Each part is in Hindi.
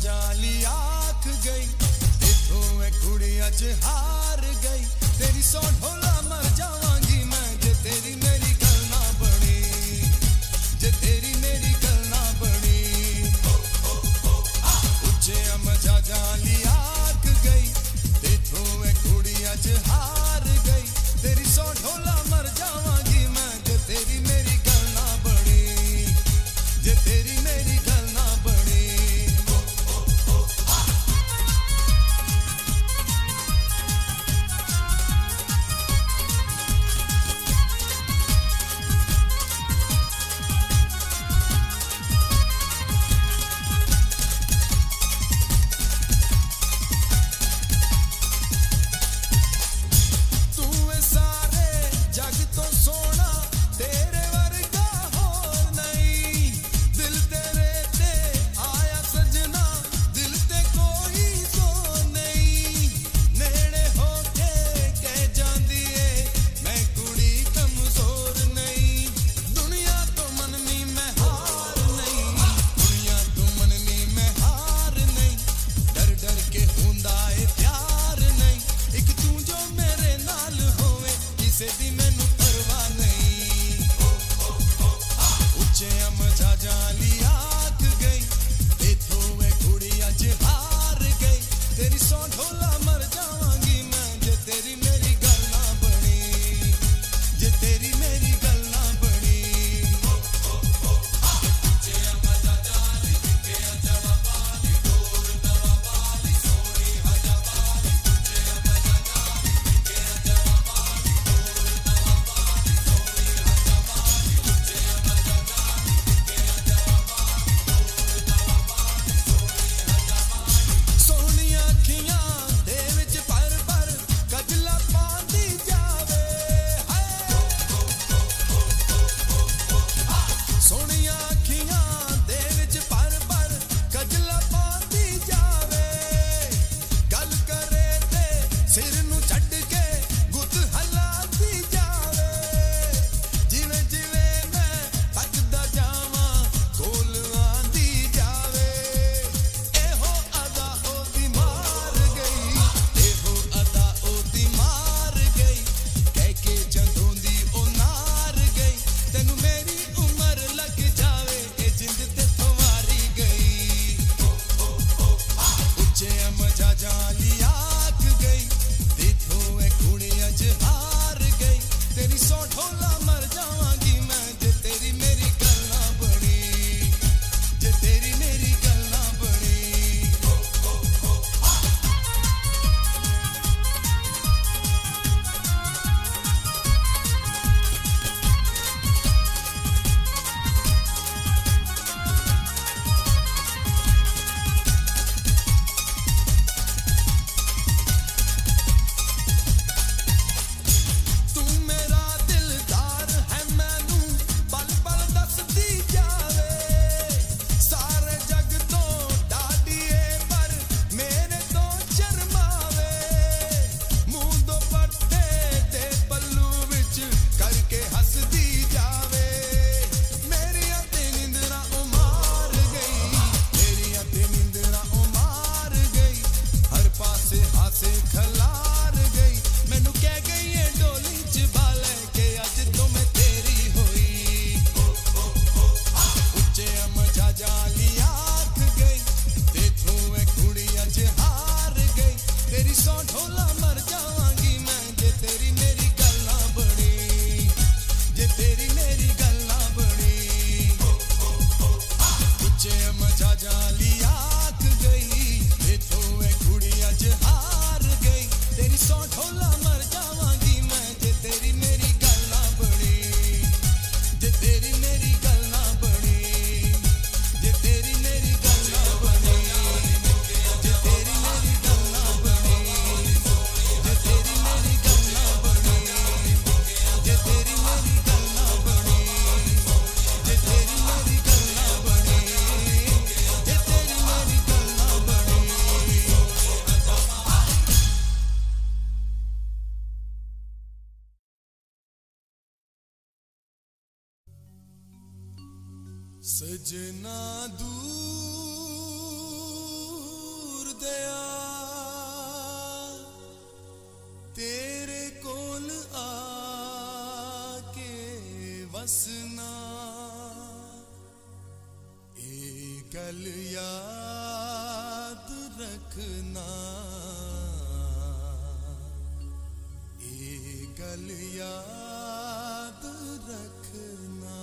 जाली आख गई देखो मैं कुड़ी अज हार गई तेरी सौ ढोला मर जावांगी मैं जे तेरी मेरी गल ना बनी जे तेरी मेरी गल ना बनी उच्चे मजा जाली आख गई देखो मैं कुड़ी अज हार गई तेरी सौ ढोला मर जावांगी मैं जे तेरी मेरी गल ना बनी जे तेरी मेरी गल ना बनी सजना दूर दिया तेरे कोल आके वसना ए गल याद रखना ए गल याद रखना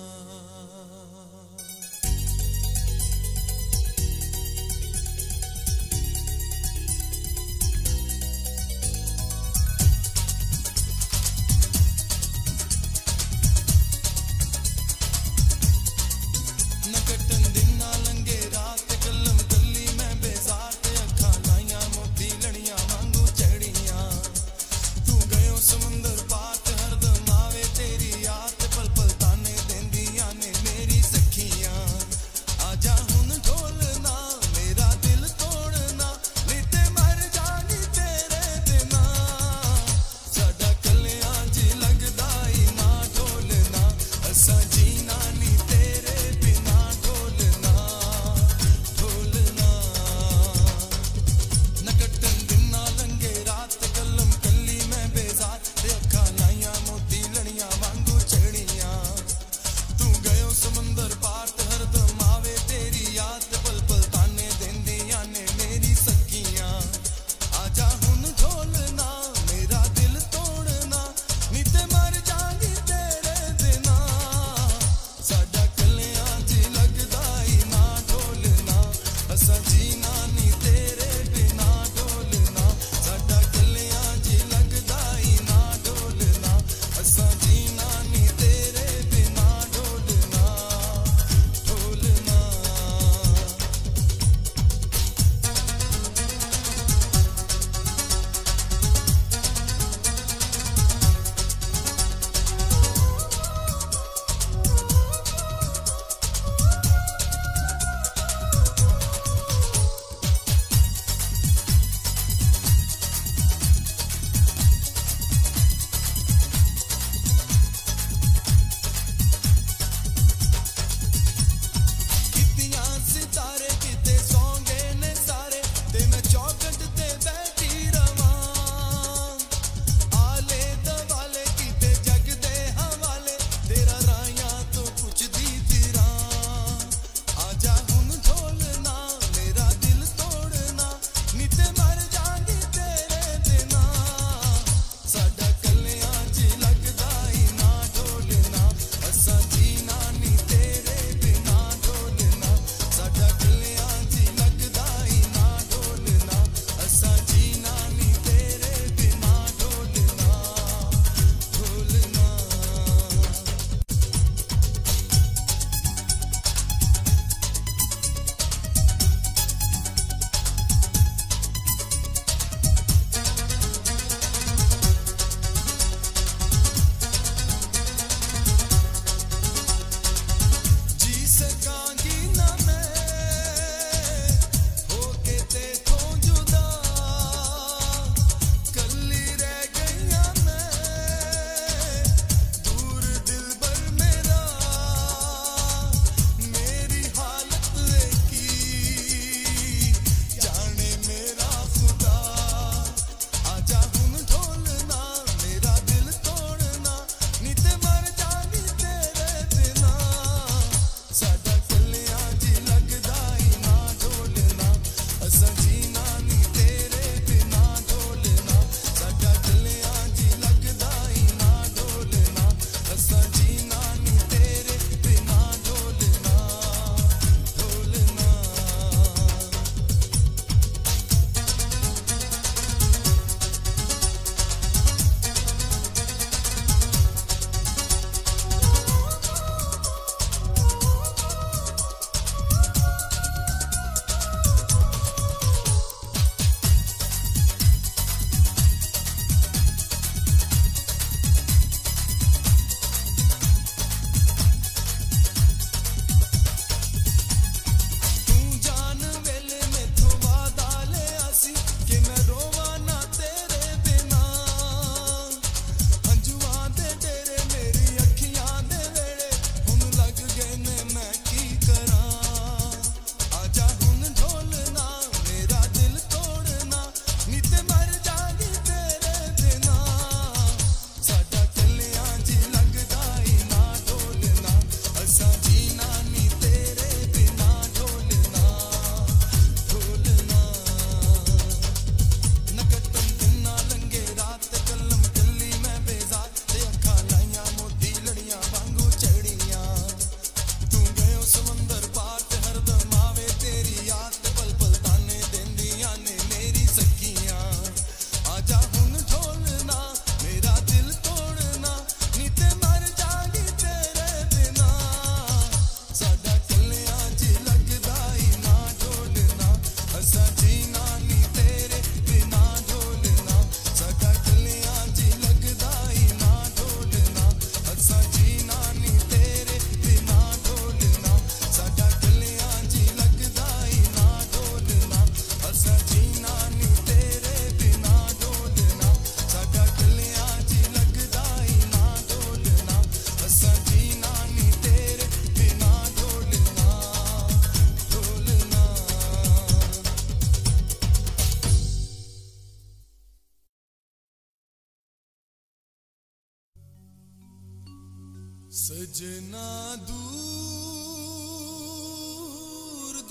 सजना दूर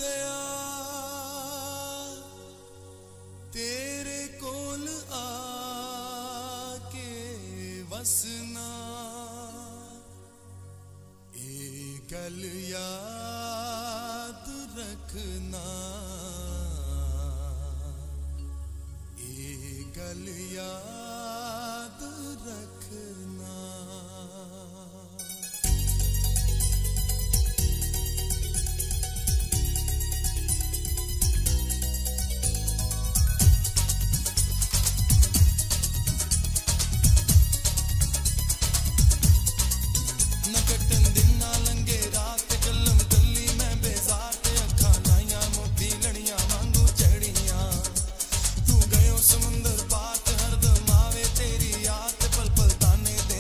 दया तेरे कोल आके वसना ए गल याद रखना ए गल याद रखना समुंदर पात हरदम आवे तेरी याद पल पल ताने दे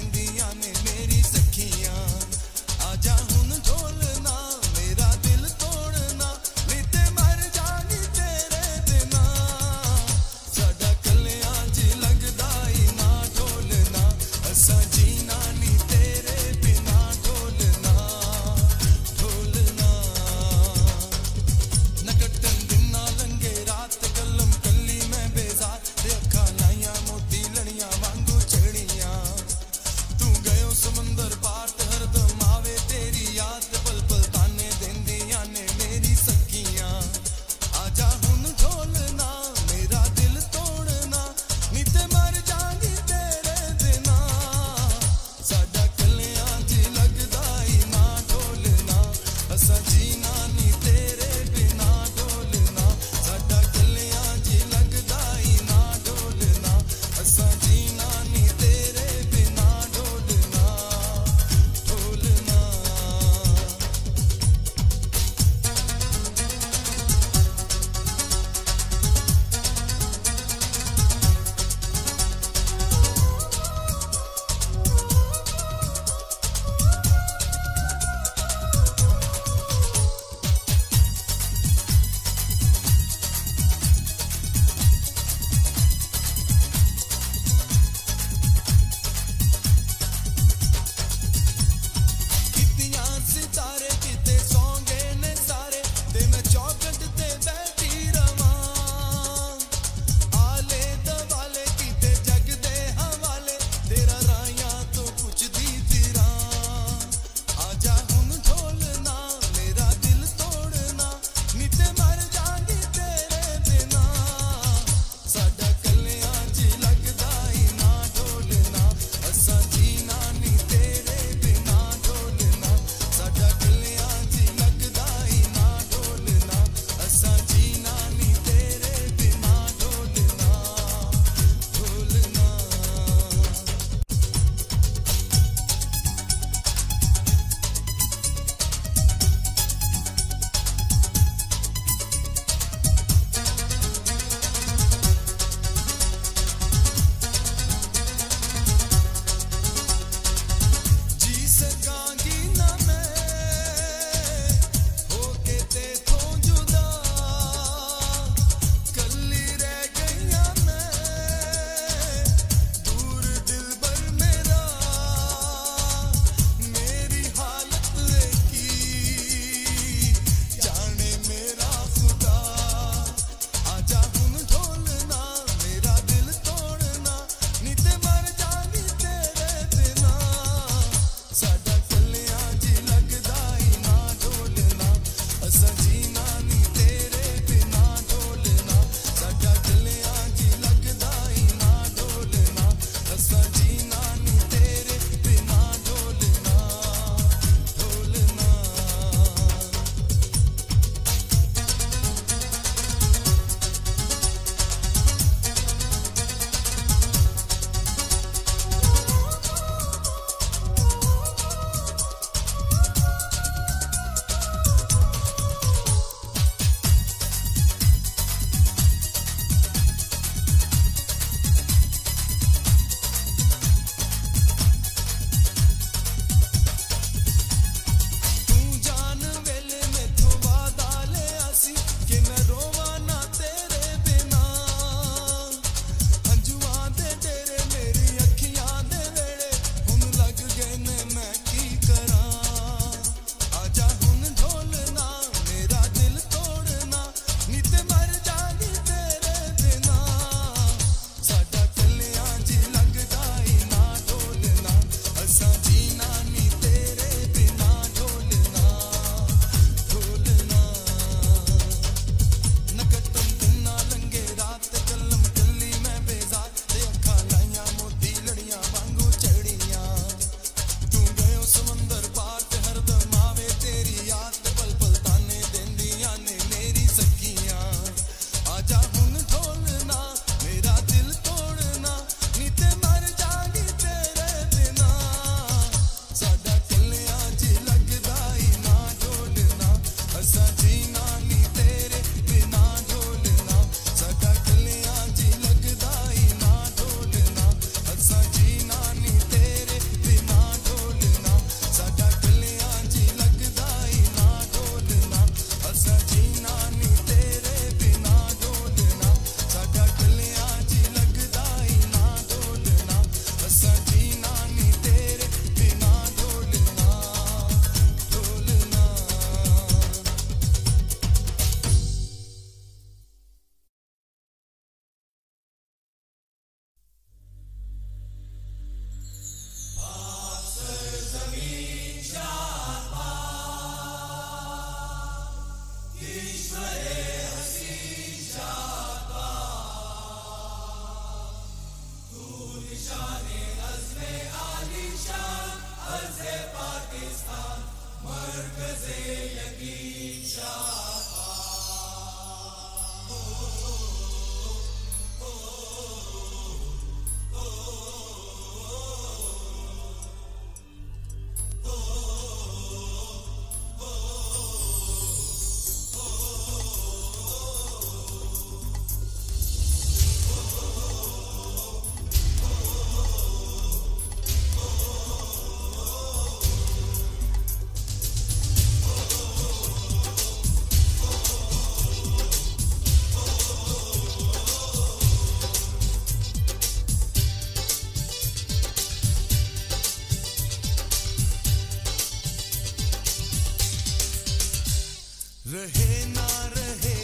रहे ना रहे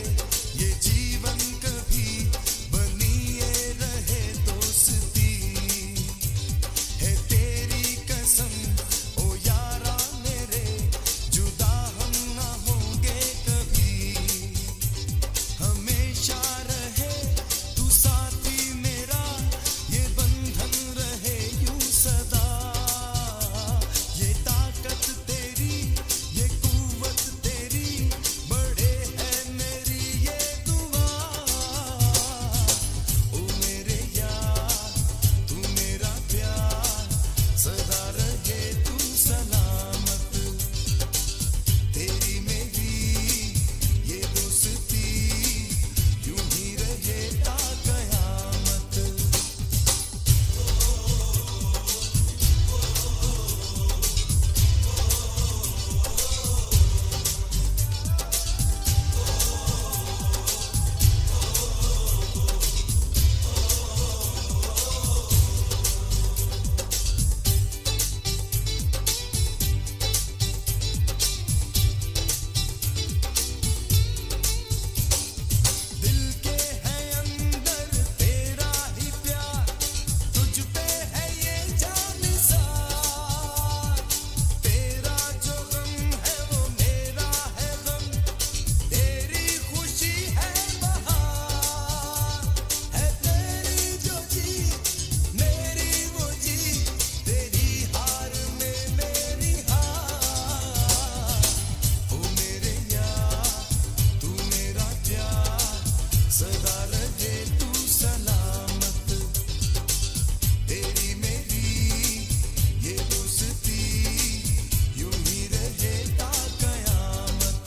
ये जीवन कभी बनी ये रहे दोस्ती है तेरी कसम ओ यारा मेरे जुदा हम ना होंगे कभी हमेशा रहे तू साथी मेरा ये बंधन रहे यूं सदा ये ताकत तेरी ये कुव्वत तेरी बड़े है मेरी ये दुआ ओ मेरे यार तू मेरा प्यार सदा रहे तू सलामत तेरी मेरी ये दोस्ती यूं ही रहे ता कयामत दिल के है अंदर तेरा ही प्यार तुझ पे है ये जानिसार तेरा जो गम है वो मेरा है गम तेरी खुशी है बहार है तेरी जो जीत मेरी वो जीत तेरी हार में मेरी हार ओ मेरे यार तू मेरा प्यार सदा रहे तू सलामत तेरी मेरी ये दोस्ती यूं ही रहे ता कयामत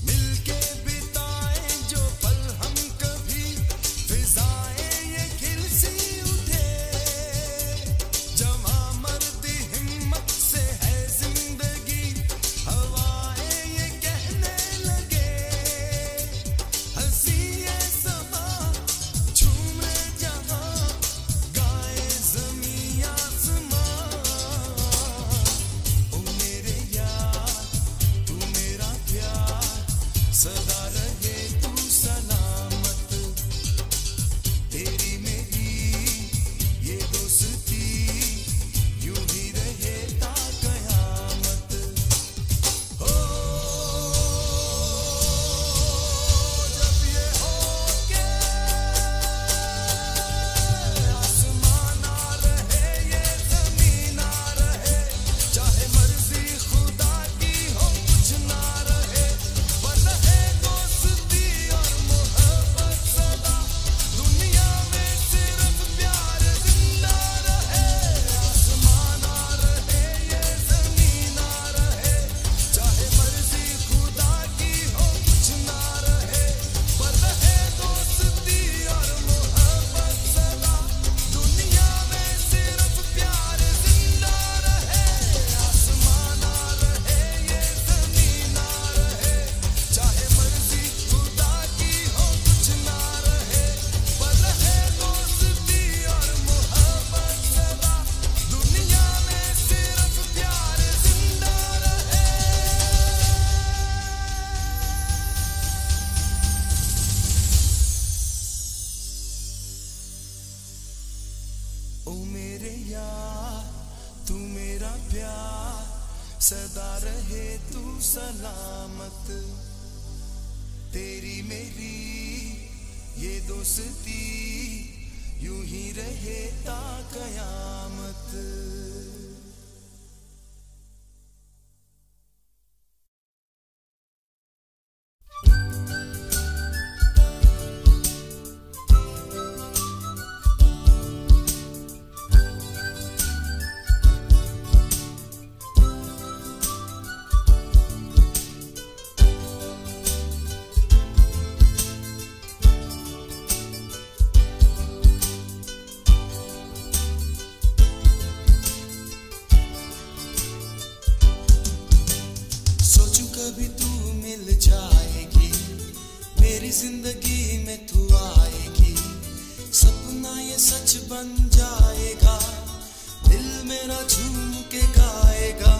मिलके बिताएं जो पल हम कभी फिजाएं ये खिल सी उठे जवां मर्दी हिम्मत से है जिंदगी हवाएं ये कहने लगे हंसी ये समा झूमे जहां गाए ज़मीं आसमां ओ मेरे यार तू मेरा प्यार सदा रहे तू सलामत तेरी मेरी ये दोस्ती यूं ही रहे ता कयामत हो जब ये हो के आसमां ना रहे ये ज़मीं ना रहे चाहे मर्जी खुदा की हो कुछ ना रहे पर रहे दोस्ती और मोहब्बत सदा दुनिया में सिर्फ प्यार जिंदा रहे आसमां ना रहे ये ज़मीं ना रहे चाहे मर्जी खुदा की हो कुछ ना रहे पर रहे दोस्ती और मोहब्बत सदा दुनिया में सिर्फ प्यार जिंदा रहे आसमां ना रहे ये ज़मीं ना रहे चाहे मर्जी खुदा की हो कुछ ना रहे पर रहे दोस्ती और मोहब्बत सदा दुनिया में सिर्फ प्यार जिंदा रहे ओ मेरे यार तू मेरा प्यार सदा रहे तू सलामत तेरी मेरी ये दोस्ती यूं ही रहे ता कयामत मेरी जिंदगी में तू आएगी, सपना ये सच बन जाएगा, दिल मेरा झूम के गाएगा।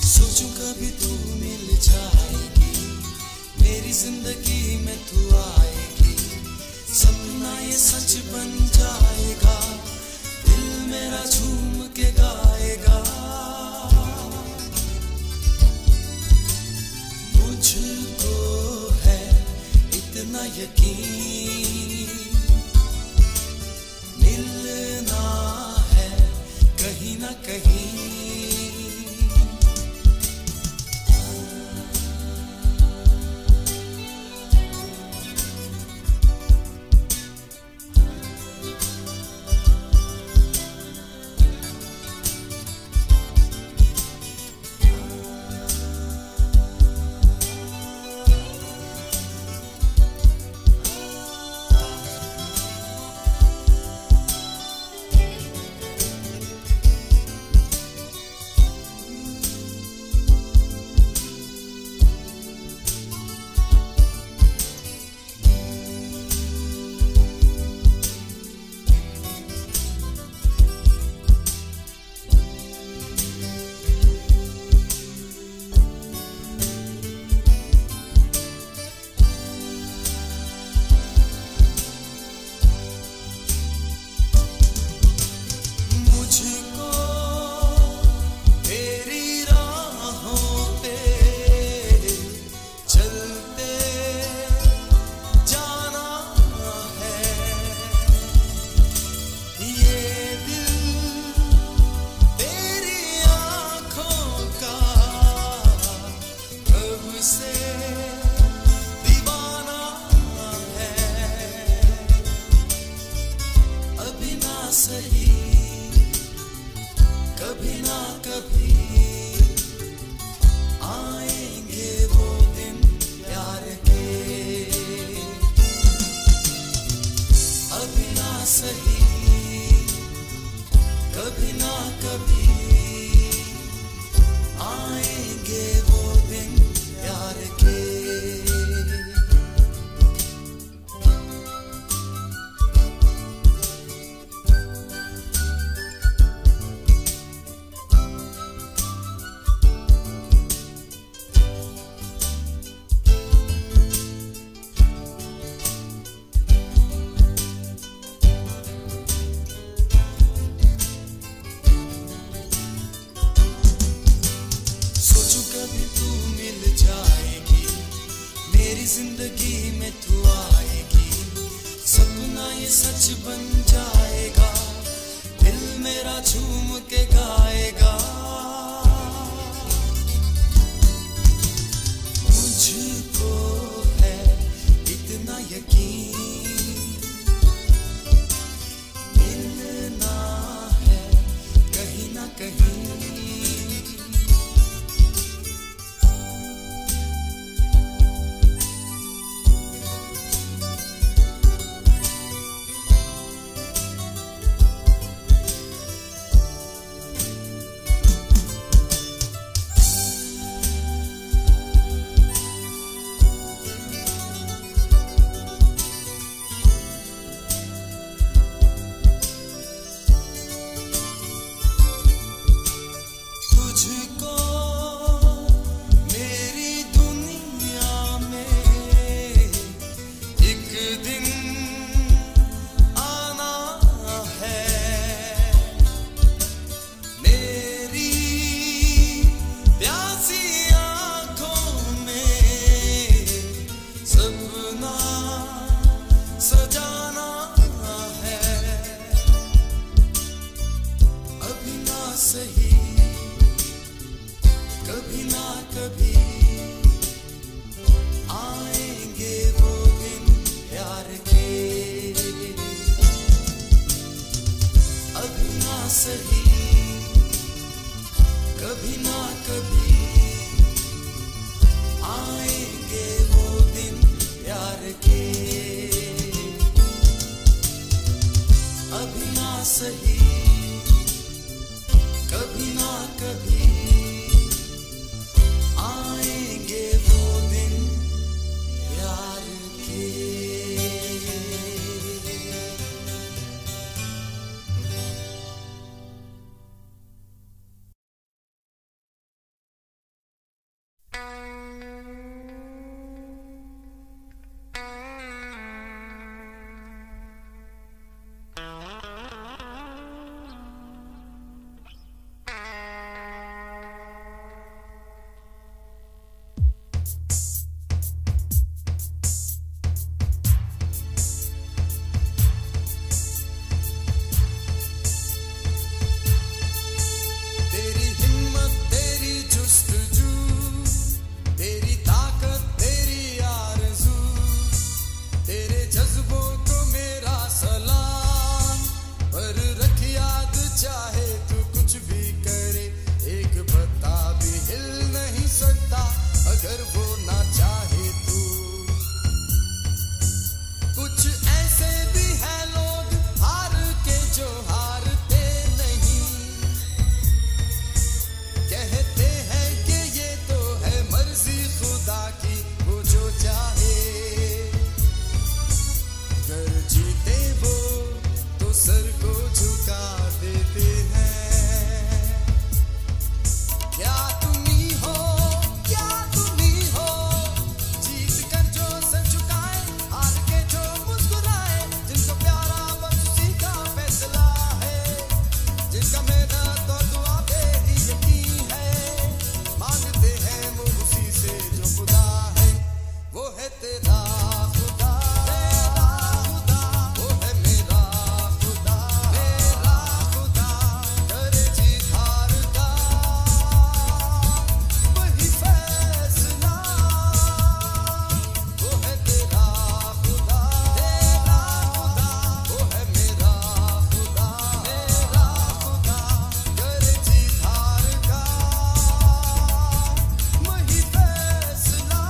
सोचूं कभी तू मिल जाएगी, मेरी जिंदगी में तू आएगी, सपना ये सच बन जाएगा, दिल मेरा झूम के गाएगा। मुझको है इतना यकीन, मिलना है कहीं ना कहीं। सही कभी ना कभी आएंगे वो दिन प्यार के, अभी ना सही कभी ना कभी आएंगे वो दिन प्यार के। कभी तू मिल जाएगी, मेरी जिंदगी में तू आएगी, सपना ये सच बन जाएगा, दिल मेरा झूम के गाएगा। मुझको है इतना यकीन, मिलना है कहीं ना कहीं। अगर वो ना चाहे तो। कुछ ऐसे भी हैं लोग हार के जो हारते नहीं, कहते हैं कि ये तो है मर्जी खुदा की, वो जो चाहे। अगर जीते वो तो सर को झुका देते हैं। क्या तुम ही हो, क्या तुम ही हो, जीत कर जो सर झुकाए, हार के जो मुस्कुराए, जिनको प्यारा बस उसी का फैसला है, जिनका मेहनत और दुआ पे ही यकीन है, मांगते हैं वो उसी से जो खुदा है। वो है तेरा खुदा, तेरा खुदा, वो है मेरा खुदा, मेरा खुदा, करे जीत हार का वही फैसला। वो है तेरा खुदा, तेरा खुदा, वो है मेरा खुदा, मेरा खुदा, करे जीत हार का वही फैसला।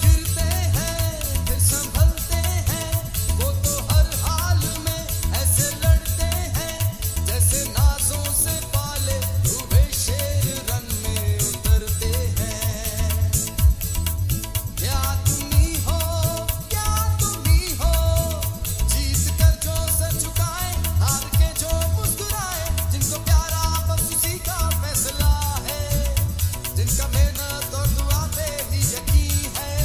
गिरते हैं फिर संभलते हैं, वो तो हर हाल में ऐसे लड़ते हैं, जैसे नाजों से पाले हुए शेर रन में उतरते हैं। क्या तुम ही हो, क्या तुम ही हो, जीत कर जो सर झुकाए, हार के जो मुस्कुराए, जिनको प्यारा बस उसी का फैसला है, जिनका मेहनत और दुआ पे ही यकीन है,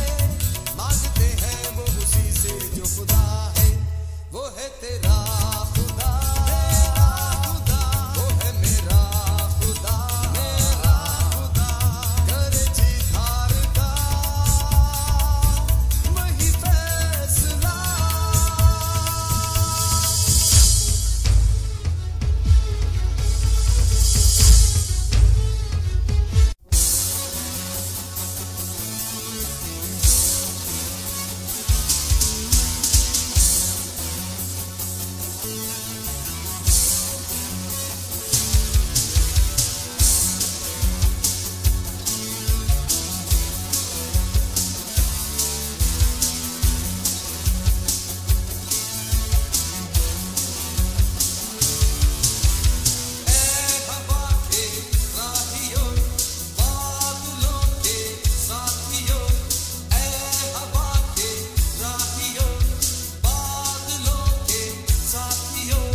मांगते हैं वो उसी से जो खुदा है। वो है तेरा खुदा, तेरा खुदा, वो है मेरा खुदा, मेरा खुदा, करे जीत हार का वही फैसला। साथियों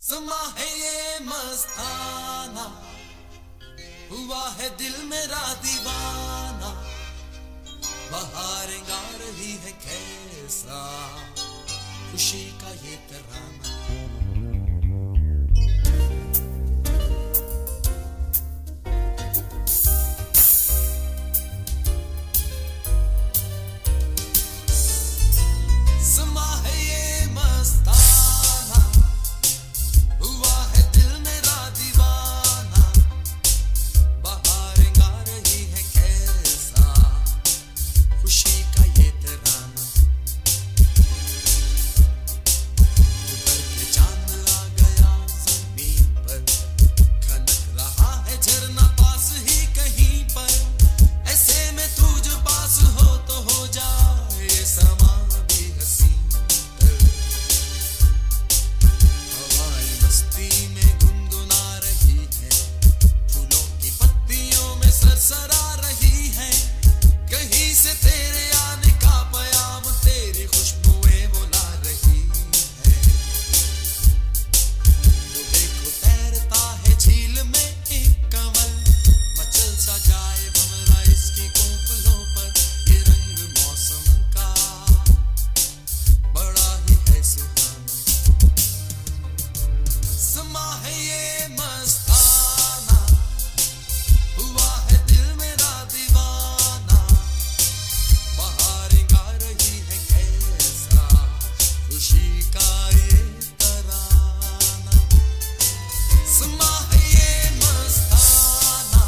समा है ये मस्ताना, हुआ है दिल मेरा दीवाना, बहारें गा रही है कैसा खुशी का ये तराना। समा है ये मस्ताना, हुआ है दिल मेरा दीवाना, बहारें गा रही है कैसा खुशी का ये तराना। उतर के चांद आ गया ज़मीन पर, खनक रहा है झरना पास ही कहीं पर, ऐसे में तू जो पास हो तो हो जाए ये समा भी हसीन तर। हवाएं मस्ती में गुनगुना रही है, फूलों की पत्तियों में सरसरा रही है, कहीं से तेरे आने का प्याम तेरी खुशबुएं वो ला रही है। वो देखो तैरता है झील में एक कमल, मचल सा जाए भंवरा इसकी कोपलों पर, ये रंग मौसम का बड़ा ही है सुहाना। समा है ये मस्ताना, हुआ है दिल मेरा दीवाना, बहारें गा रही है कैसा खुशी का ये तराना। समा है ये मस्ताना,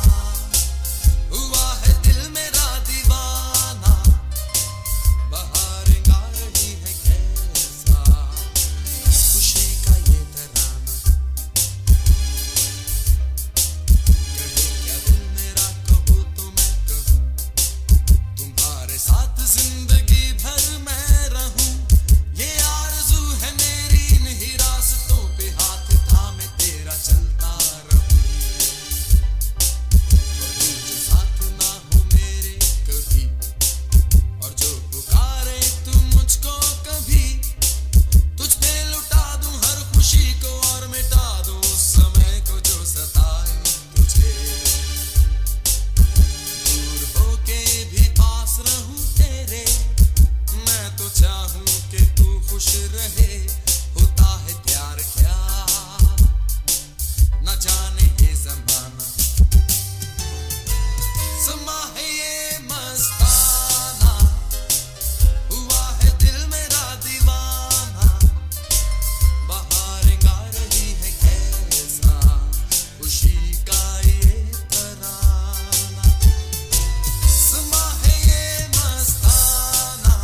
हुआ है दिल मेरा दीवाना, बहारें गा रही है कैसा खुशी का ये तराना। कहे क्या दिल मेरा कहो तो मैं कहूँ, तुम्हारे साथ जिंदगी भर मैं रहूं, ये आरज़ू है मेरी इन्हीं रास्तों पे हाथ थामे तेरा चलता रहूं। और तू जो साथ ना हो मेरे कभी, और जो पुकारे तू मुझको कभी, तुझ पे लुटा दूं हर खुशी को और मिटा दूं उस समय को जो सताए तुझे। दूर होके भी पास रहूं तेरे, मैं तो चाहूं कि तू खुश रहे, होता है प्यार क्या न जाने ये ज़माना। समा है ये मस्ताना, हुआ है दिल मेरा दीवाना, बहारें गा रही है कैसा खुशी का ये तराना। समा है ये मस्ताना,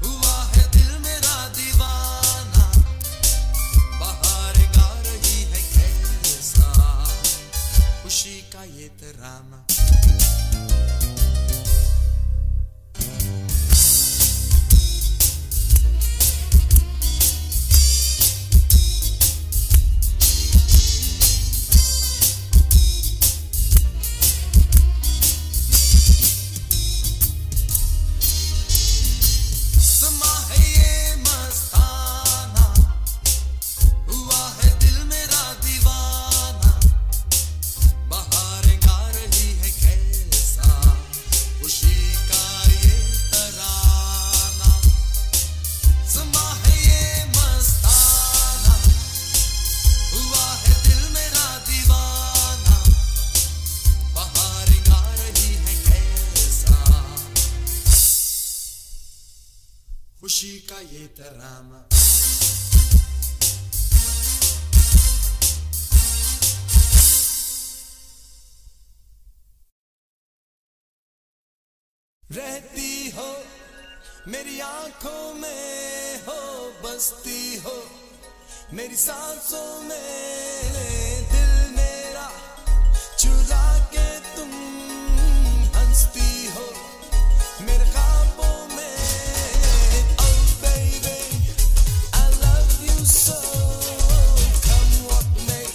हुआ है दिल मेरा दीवाना, बहारें गा रही है कैसा खुशी का ये तराना। समा है ये मस्ताना, हुआ है दिल मेरा दीवाना, बहारें गा रही है कैसा खुशी का ये तराना। समा है ये मस्ताना, हुआ है दिल मेरा दीवाना, बहारें गा रही है कैसा खुशी का ये तराना। रहती हो मेरी आंखों में, हो बसती हो मेरी सांसों में, दिल मेरा चुरा के तुम हंसती हो मेरे ख्वाबों में। Oh baby, I love you so, come what may,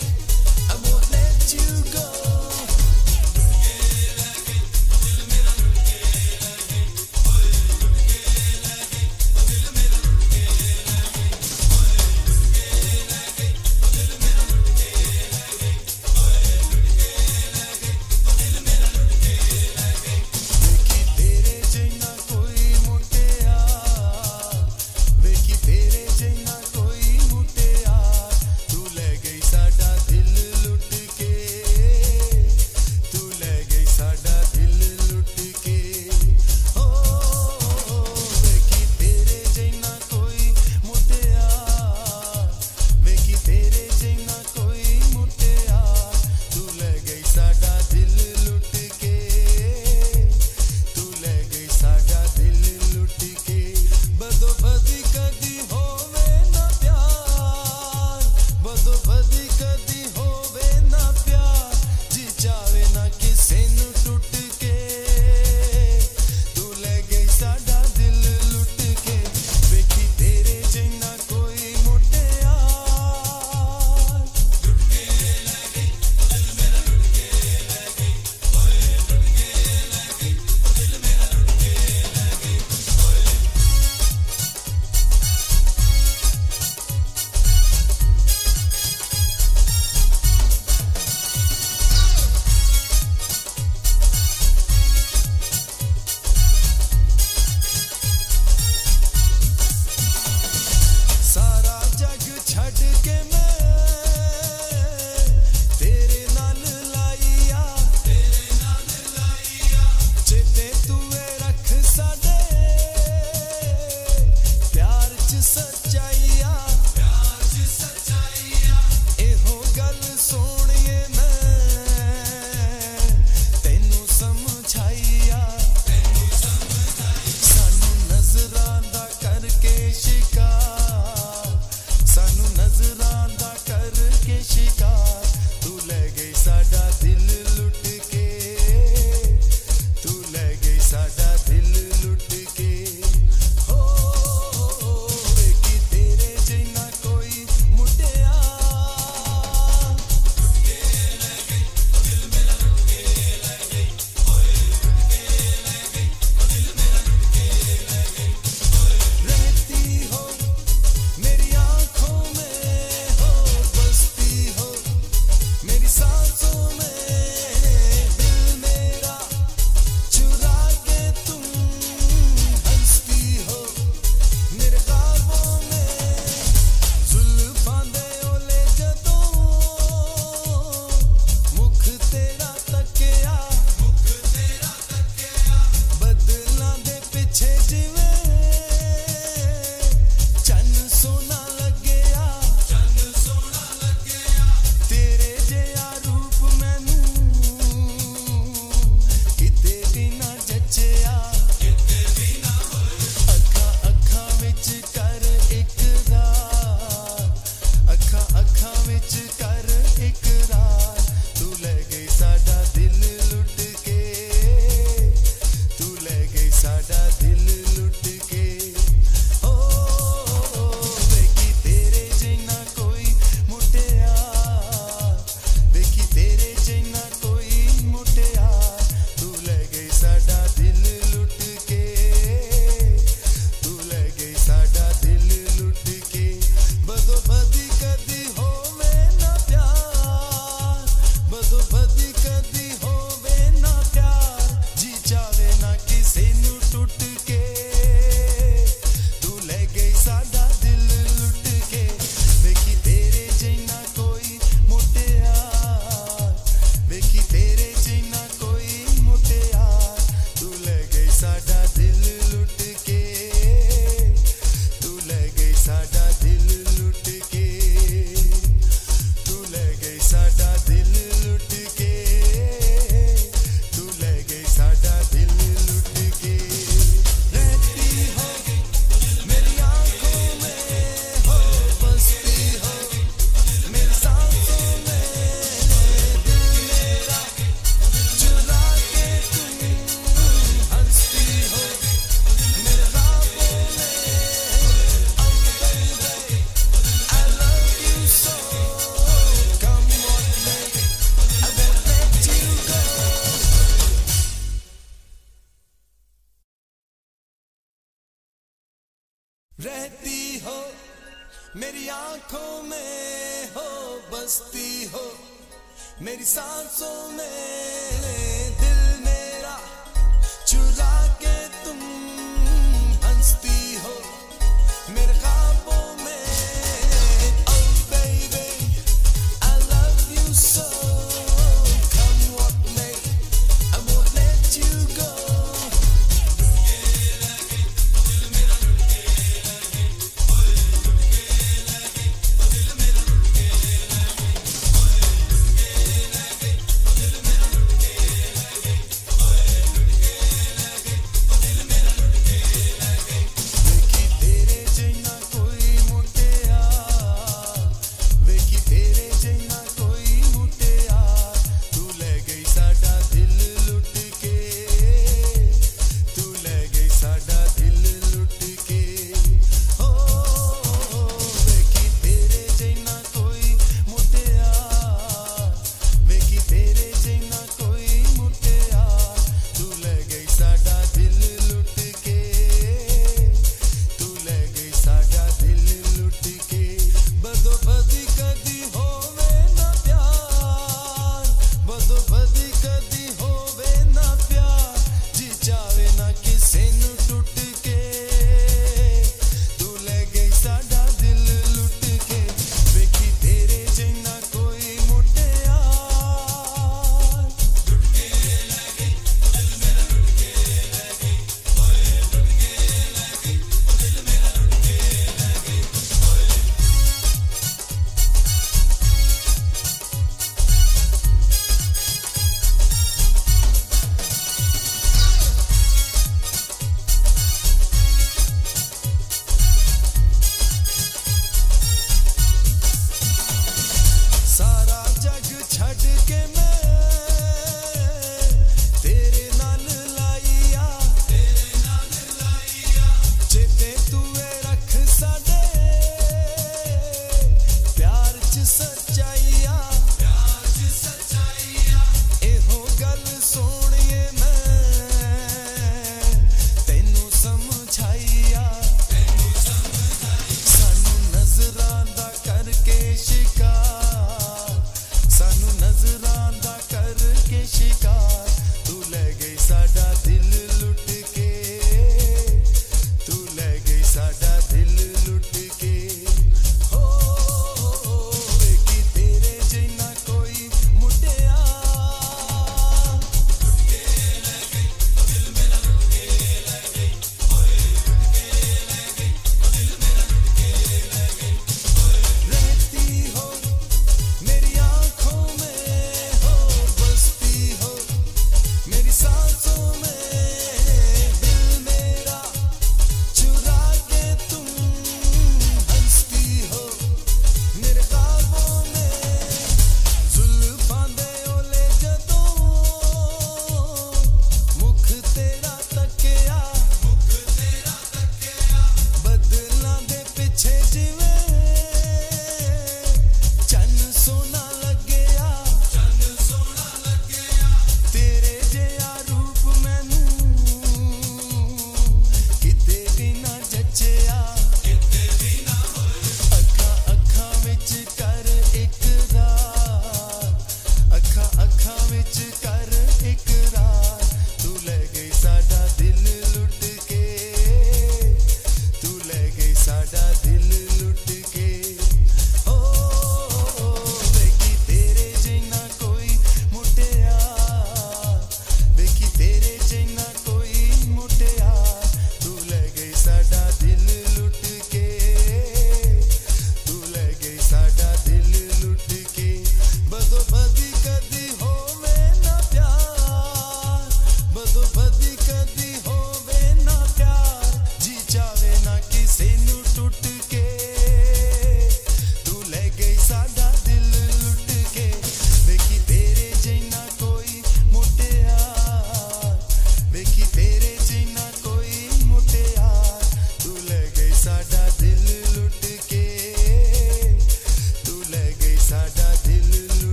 I won't let you go। मेरी आंखों में हो बसती हो, मेरी सांसों में